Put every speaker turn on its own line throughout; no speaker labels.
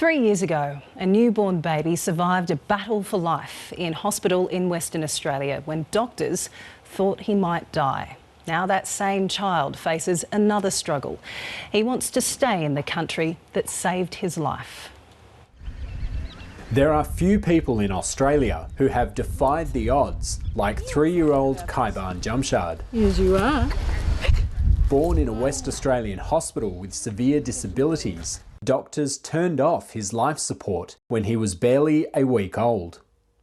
3 years ago, a newborn baby survived a battle for life in hospital in Western Australia when doctors thought he might die. Now that same child faces another struggle. He wants to stay in the country that saved his life.
There are few people in Australia who have defied the odds like 3-year-old Kayban Jamshaad.
Yes, you are.
Born in a West Australian hospital with severe disabilities, doctors turned off his life support when he was barely a week old.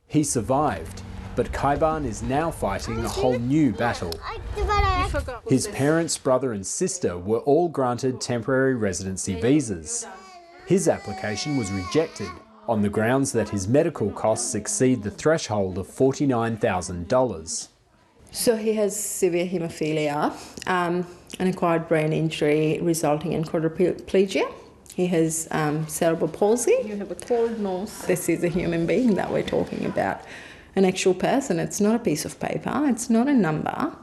He survived, but Kayban is now fighting a whole new battle. His parents, brother and sister were all granted temporary residency visas. His application was rejected on the grounds that his medical costs exceed the threshold of $49,000.
So he has severe haemophilia, an acquired brain injury resulting in quadriplegia. He has cerebral palsy. You have a cold nose. This is a human being that we're talking about, an actual person. It's not a piece of paper. It's not a number.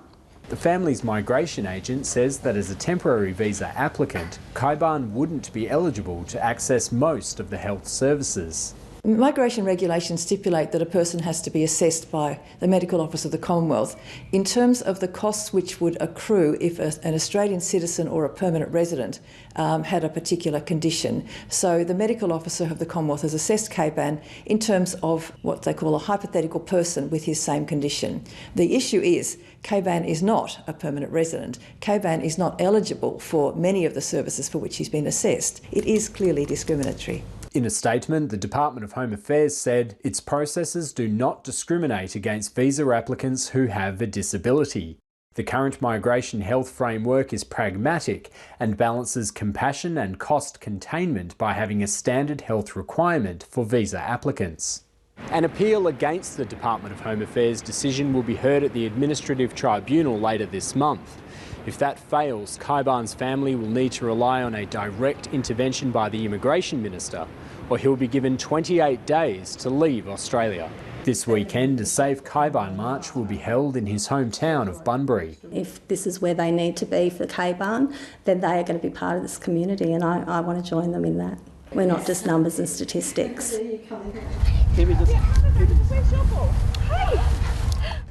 The family's migration agent says that as a temporary visa applicant, Kayban wouldn't be eligible to access most of the health services.
Migration regulations stipulate that a person has to be assessed by the Medical Office of the Commonwealth in terms of the costs which would accrue if an Australian citizen or a permanent resident had a particular condition. So the Medical Officer of the Commonwealth has assessed Kayban in terms of what they call a hypothetical person with his same condition. The issue is Kayban is not a permanent resident. Kayban is not eligible for many of the services for which he's been assessed. It is clearly discriminatory.
In a statement, the Department of Home Affairs said its processes do not discriminate against visa applicants who have a disability. The current migration health framework is pragmatic and balances compassion and cost containment by having a standard health requirement for visa applicants. An appeal against the Department of Home Affairs decision will be heard at the Administrative Tribunal later this month. If that fails, Kayban's family will need to rely on a direct intervention by the Immigration Minister, or he'll be given 28 days to leave Australia. This weekend, a Save Kayban march will be held in his hometown of Bunbury.
If this is where they need to be for Kayban, then they are going to be part of this community, and I want to join them in that. We're not just numbers and statistics.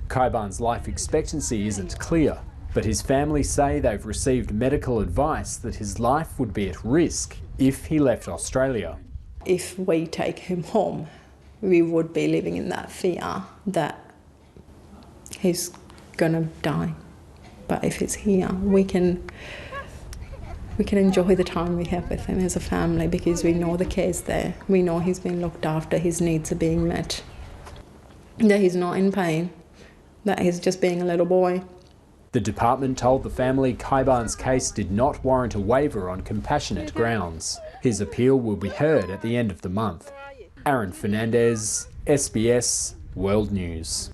Kayban's life expectancy isn't clear, but his family say they've received medical advice that his life would be at risk if he left Australia.
If we take him home, we would be living in that fear that he's gonna die. But if he's here, we can enjoy the time we have with him as a family because we know the care's there. We know he's been looked after, his needs are being met, that he's not in pain, that he's just being a little boy.
The department told the family Kayban's case did not warrant a waiver on compassionate grounds. His appeal will be heard at the end of the month. Aaron Fernandez, SBS World News.